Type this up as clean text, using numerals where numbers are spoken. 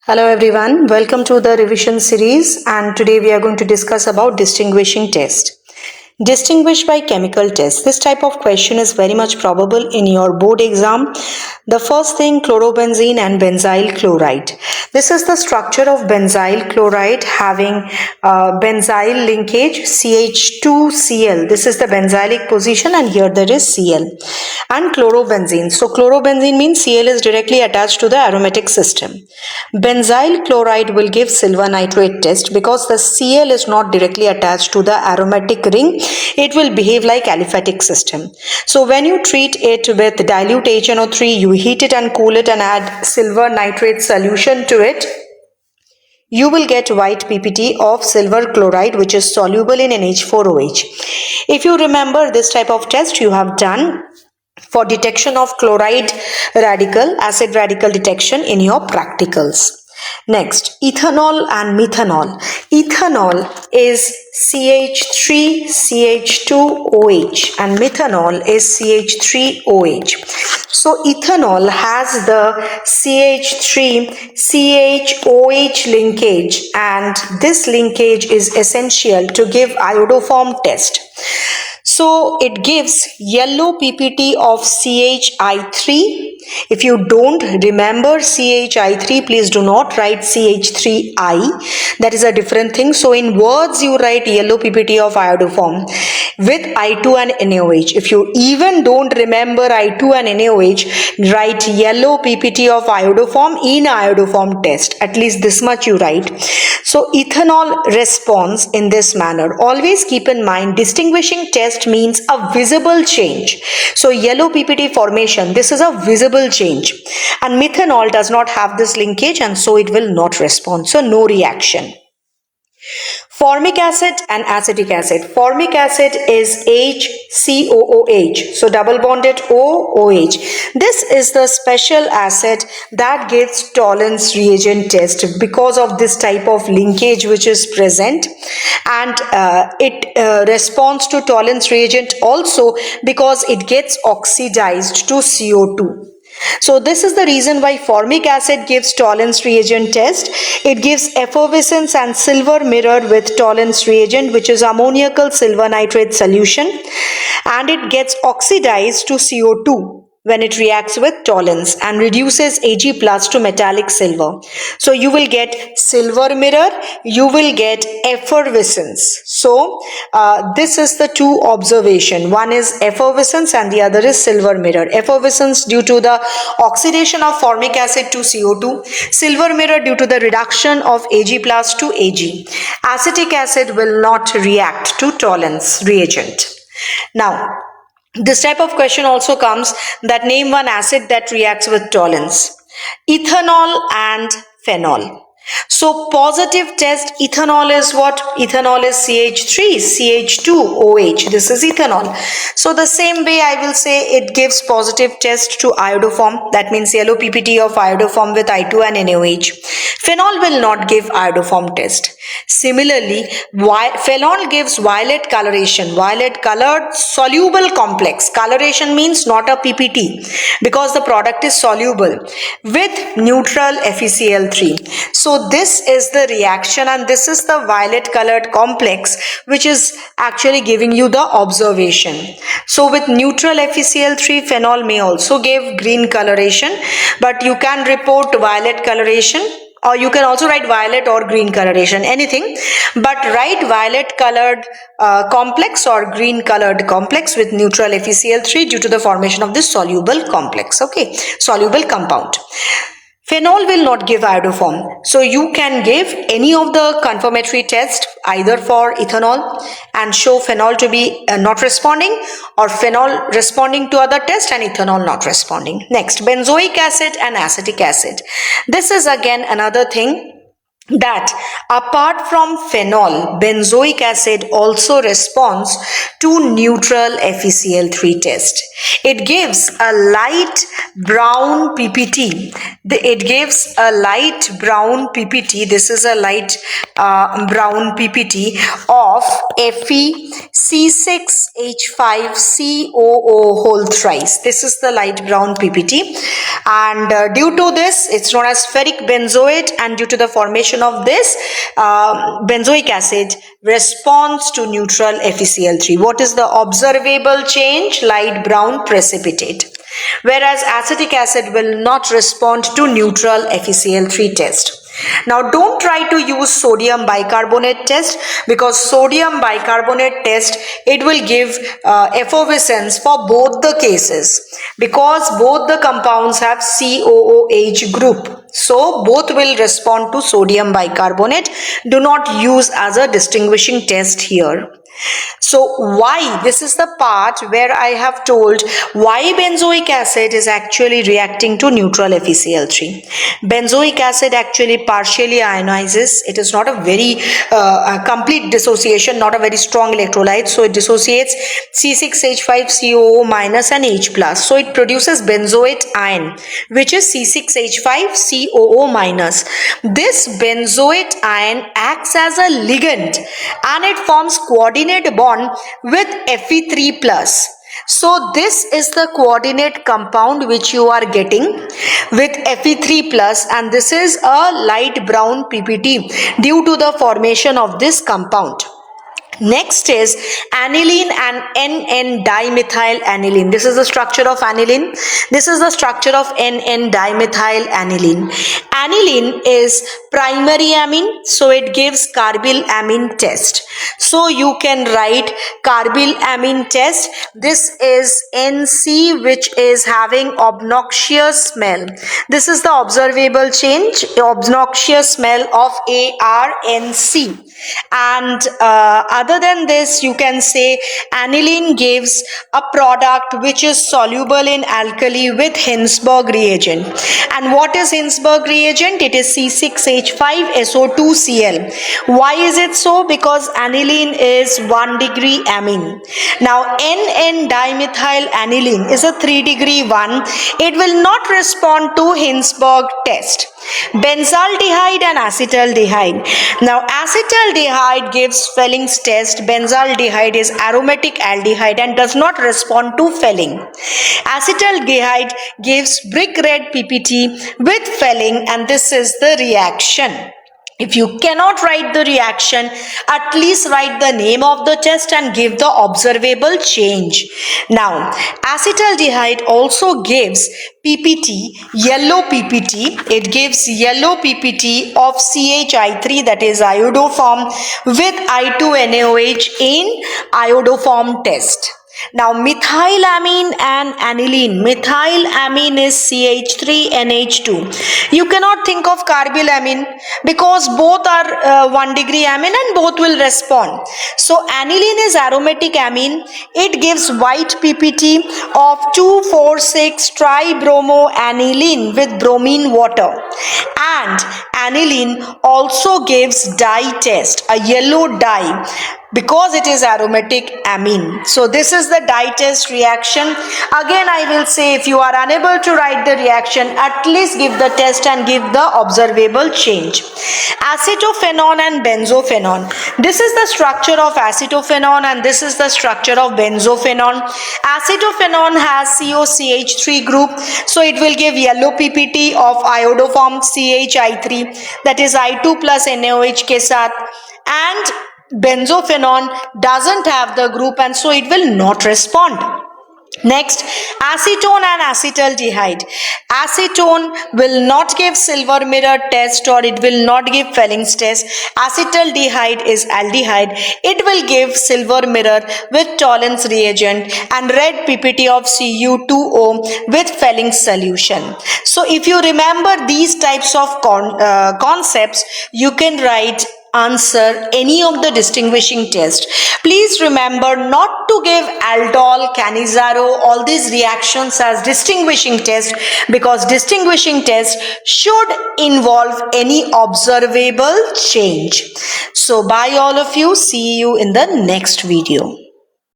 Hello everyone, welcome to the revision series, and today we are going to discuss about distinguishing test. Distinguish by chemical test. This type of question is very much probable in your board exam. The first thing, chlorobenzene and benzyl chloride. This is the structure of benzyl chloride having benzyl linkage CH2Cl. This is the benzylic position and here there is Cl. And chlorobenzene. So chlorobenzene means Cl is directly attached to the aromatic system. Benzyl chloride will give silver nitrate test because the Cl is not directly attached to the aromatic ring. It will behave like aliphatic system. So when you treat it with dilute HNO3, you heat it and cool it and add silver nitrate solution to it, you will get white PPT of silver chloride which is soluble in NH4OH. If you remember, this type of test you have done for detection of chloride radical, acid radical detection in your practicals. Next, ethanol and methanol. Ethanol is CH3CH2OH and methanol is CH3OH. So ethanol has the CH3CHOH linkage, and this linkage is essential to give iodoform test. So it gives yellow PPT of CHI3. If you don't remember CHI3, please do not write CH3I. That is a different thing. So in words you write yellow PPT of iodoform with I2 and NaOH. If you even don't remember I2 and NaOH, write yellow PPT of iodoform in iodoform test. At least this much you write. So ethanol responds in this manner. Always keep in mind, distinguishing test means a visible change. So yellow PPT formation, this is a visible change. And methanol does not have this linkage and so it will not respond. So no reaction. Formic acid and acetic acid. Formic acid is HCOOH, so double bonded OOH. This is the special acid that gives Tollens reagent test because of this type of linkage which is present, and it responds to Tollens reagent also because it gets oxidized to CO2. So this is the reason why formic acid gives Tollens reagent test. It gives effervescence and silver mirror with Tollens reagent, which is ammoniacal silver nitrate solution, and it gets oxidized to CO2 when it reacts with Tollens and reduces Ag plus to metallic silver. So you will get silver mirror, you will get effervescence. So this is the two observation. One is effervescence and the other is silver mirror. Effervescence due to the oxidation of formic acid to CO2. Silver mirror due to the reduction of Ag plus to Ag. Acetic acid will not react to Tollens reagent. Now, this type of question also comes that name one acid that reacts with Tollens. Ethanol and phenol. So positive test, ethanol is what? Ethanol is CH3CH2OH. This is ethanol. So the same way I will say it gives positive test to iodoform. That means yellow PPT of iodoform with I2 and NaOH. Phenol will not give iodoform test. Similarly, phenol gives violet coloration, violet colored soluble complex. Coloration means not a PPT because the product is soluble with neutral FeCl3. So this is the reaction and this is the violet colored complex which is actually giving you the observation. So with neutral FeCl3, phenol may also give green coloration, but you can report violet coloration, or you can also write violet or green coloration, anything, but write violet colored complex or green colored complex with neutral FeCl3 due to the formation of this soluble complex, okay, soluble compound. Phenol will not give iodoform. So you can give any of the confirmatory test either for ethanol and show phenol to be not responding, or phenol responding to other test and ethanol not responding. Next, benzoic acid and acetic acid. This is again another thing that apart from phenol, benzoic acid also responds to neutral FeCl3 test. It gives a light brown PPT. It gives a light brown PPT. This is a light brown PPT of FeC6H5COO whole thrice. This is the light brown PPT, and due to this, it's known as ferric benzoate, and due to the formation of this, benzoic acid responds to neutral FeCl3. What is the observable change? Light brown precipitate. Whereas acetic acid will not respond to neutral FeCl3 test. Now don't try to use sodium bicarbonate test, because sodium bicarbonate test, it will give effervescence for both the cases, because both the compounds have COOH group. So both will respond to sodium bicarbonate. Do not use as a distinguishing test here. So why? This is the part where I have told why benzoic acid is actually reacting to neutral FeCl3. Benzoic acid actually partially ionizes. It is not a very complete dissociation, not a very strong electrolyte. So it dissociates C6H5COO minus and H plus. So it produces benzoate ion, which is C6H5COO minus. This benzoate ion acts as a ligand and it forms coordinate bond with Fe3 plus. So this is the coordinate compound which you are getting with Fe3 plus, and this is a light brown PPT due to the formation of this compound. Next is aniline and N,N-dimethyl aniline. This is the structure of aniline. This is the structure of N,N-dimethyl aniline. Aniline is primary amine, so it gives carbyl amine test. So you can write carbyl amine test. This is NC, which is having obnoxious smell. This is the observable change, obnoxious smell of ARNC. And other than this, you can say aniline gives a product which is soluble in alkali with Hinsberg reagent. And what is Hinsberg reagent? It is C6H5SO2Cl. Why is it so? Because aniline is 1 degree amine. Now N,N-dimethyl aniline is a 3 degree one. It will not respond to Hinsberg test. Benzaldehyde and acetaldehyde. Now acetaldehyde gives Felling's test. Benzaldehyde is aromatic aldehyde and does not respond to Felling. Acetaldehyde gives brick red PPT with Felling, and this is the reaction. If you cannot write the reaction, at least write the name of the test and give the observable change. Now, acetaldehyde also gives PPT, yellow PPT. It gives yellow PPT of CHI3, that is iodoform, with I2NaOH in iodoform test. Now methylamine and aniline. Methylamine is CH3NH2. You cannot think of carbylamine because both are 1 degree amine and both will respond. So aniline is aromatic amine. It gives white PPT of 2,4,6 tribromoaniline with bromine water. And aniline also gives dye test, a yellow dye, because it is aromatic amine. So this is the dye test reaction. Again I will say, if you are unable to write the reaction, at least give the test and give the observable change. Acetophenone and benzophenone. This is the structure of acetophenone and this is the structure of benzophenone. Acetophenone has COCH3 group, so it will give yellow PPT of iodoform CHI3, that is I2 plus NaOH ke saath, and benzophenone doesn't have the group and so it will not respond. Next, acetone and acetaldehyde. Acetone will not give silver mirror test or it will not give Felling's test. Acetaldehyde is aldehyde. It will give silver mirror with Tollens reagent and red PPT of Cu2O with Felling's solution. So if you remember these types of concepts, you can write answer any of the distinguishing test. Please remember not to give aldol, canizaro, all these reactions as distinguishing test, because distinguishing test should involve any observable change. So bye all of you. See you in the next video.